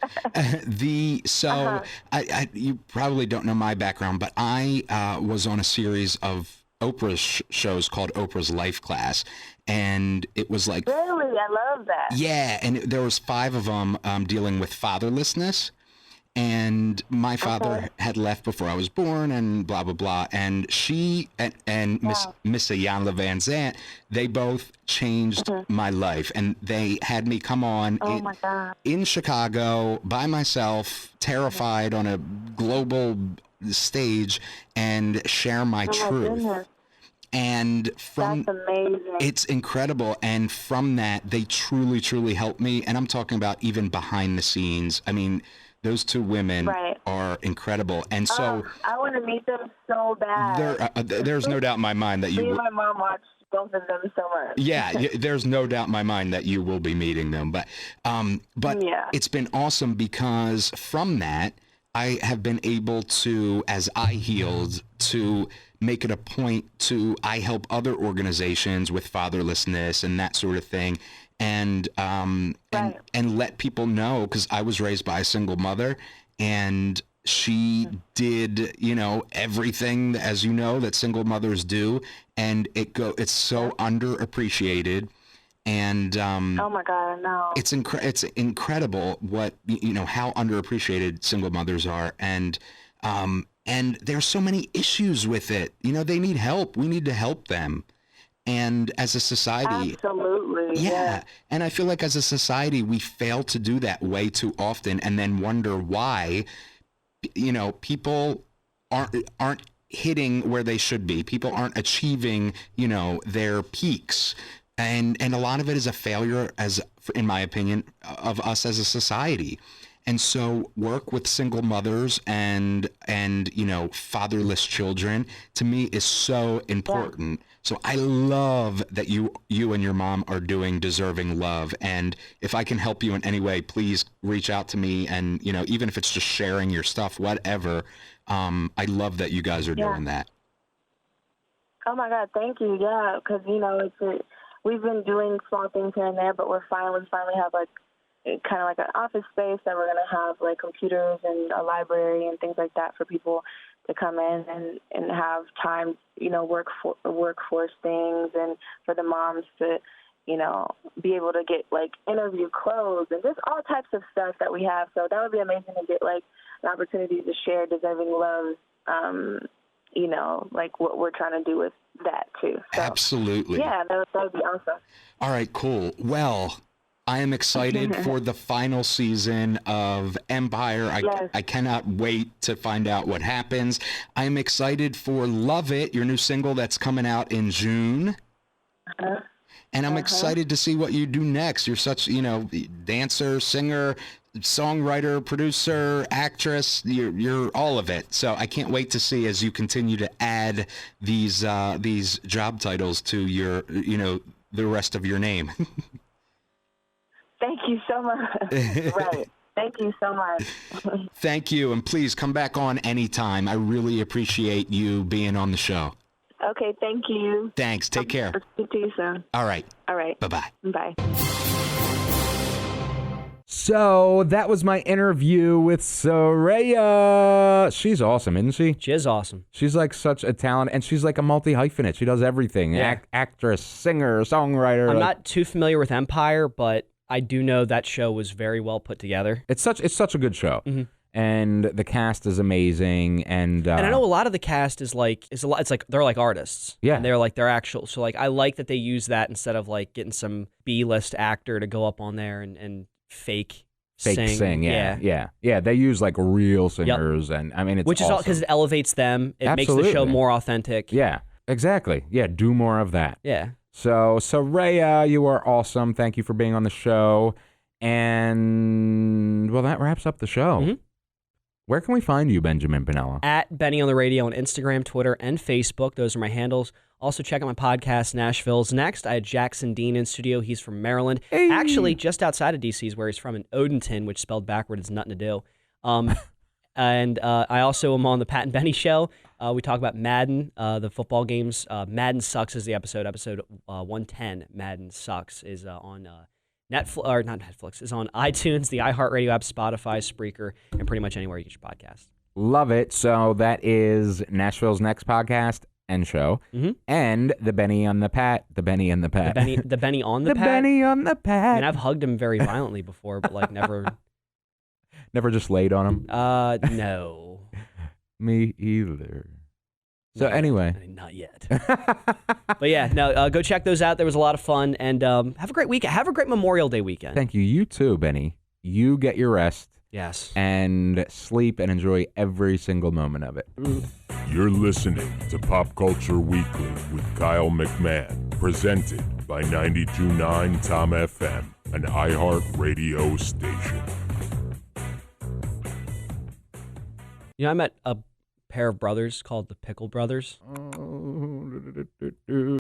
You probably don't know my background, but I was on a series of Oprah's shows called Oprah's Life Class. And it was like... Really? I love that. Yeah. And there was 5 of them dealing with fatherlessness. And my father had left before I was born, and blah blah blah. And she and Miss Ayanla Van Zant, they both changed my life, and they had me come on in Chicago by myself, terrified on a global stage, and share my truth. And from That's amazing. It's incredible. And from that, they truly, truly helped me. And I'm talking about even behind the scenes. I mean, those two women are incredible. And so I want to meet them so bad. There's no doubt in my mind that you Me and my mom watched both of them so much. Yeah, there's no doubt in my mind that you will be meeting them. But it's been awesome because from that, I have been able to, as I healed, to make it a point to, I help other organizations with fatherlessness and that sort of thing. And let people know, because I was raised by a single mother, and she did, everything, as you know, that single mothers do, and it's so underappreciated. And oh my God, I know. It's incredible what how underappreciated single mothers are, and there's so many issues with it. They need help. We need to help them. And as a society, absolutely, yeah. And I feel like as a society, we fail to do that way too often, and then wonder why, people aren't hitting where they should be. People aren't achieving, their peaks, and a lot of it is a failure, in my opinion, of us as a society. And so work with single mothers and fatherless children, to me, is so important. Yeah. So I love that you and your mom are doing Deserving Love. And if I can help you in any way, please reach out to me. And, even if it's just sharing your stuff, whatever, I love that you guys are doing that. Oh my God, thank you. Yeah, because, we've been doing small things here and there, but we finally have kind of like an office space that we're going to have computers and a library and things like that for people to come in and have time, workforce things, and for the moms to, be able to get interview clothes and just all types of stuff that we have. So that would be amazing to get an opportunity to share Deserving Love, what we're trying to do with that too. So, absolutely. Yeah, that would be awesome. All right, cool. Well, I am excited for the final season of Empire. I cannot wait to find out what happens. I'm excited for Love It, your new single that's coming out in June. And I'm excited to see what you do next. You're such, dancer, singer, songwriter, producer, actress. You're all of it. So I can't wait to see as you continue to add these job titles to your, the rest of your name. Thank you so much. Right. Thank you so much. Thank you. And please come back on anytime. I really appreciate you being on the show. Okay. Thank you. Thanks. Take care. I'll speak to you soon. All right. All right. Bye-bye. Bye. So that was my interview with Serayah. She's awesome, isn't she? She is awesome. She's such a talent, and she's a multi-hyphenate. She does everything. Yeah. Actress, singer, songwriter. I'm not too familiar with Empire, but I do know that show was very well put together. It's such a good show, and the cast is amazing. And I know a lot of the cast is they're like artists. Yeah, and they're actual. So I like that they use that instead of getting some B-list actor to go up on there and fake sing. Yeah. They use real singers, and I mean it's which is awesome. all because it elevates them. It Absolutely. makes the show more authentic. Yeah, exactly. Yeah, do more of that. Yeah. So, Serayah, you are awesome. Thank you for being on the show. And, well, that wraps up the show. Where can we find you, Benjamin Panella? At Benny on the Radio on Instagram, Twitter, and Facebook. Those are my handles. Also, check out my podcast, Nashville's Next. I had Jackson Dean in studio. He's from Maryland. Hey. Actually, just outside of D.C. is where he's from, in Odenton, which spelled backward is nothing to do. And I also am on the Pat and Benny Show. We talk about Madden, the football games. Madden Sucks is the episode. Episode 110, Madden Sucks, is on Netflix, or not Netflix, is on iTunes, the iHeart Radio app, Spotify, Spreaker, and pretty much anywhere you get your podcast. Love it. So that is Nashville's Next podcast and show, and the Benny on the Pat, the Benny and the Pat, the Benny on the Pat, Benny on the Pat. I mean, I've hugged him very violently before, but never. Never just laid on him? No. Me either. So No, anyway. Not yet. But yeah, no, go check those out. There was a lot of fun. And have a great weekend. Have a great Memorial Day weekend. Thank you. You too, Benny. You get your rest. Yes. And sleep and enjoy every single moment of it. You're listening to Pop Culture Weekly with Kyle McMahon, presented by 92.9 Tom FM, an iHeart radio station. You know, I met a pair of brothers called the Pickle Brothers.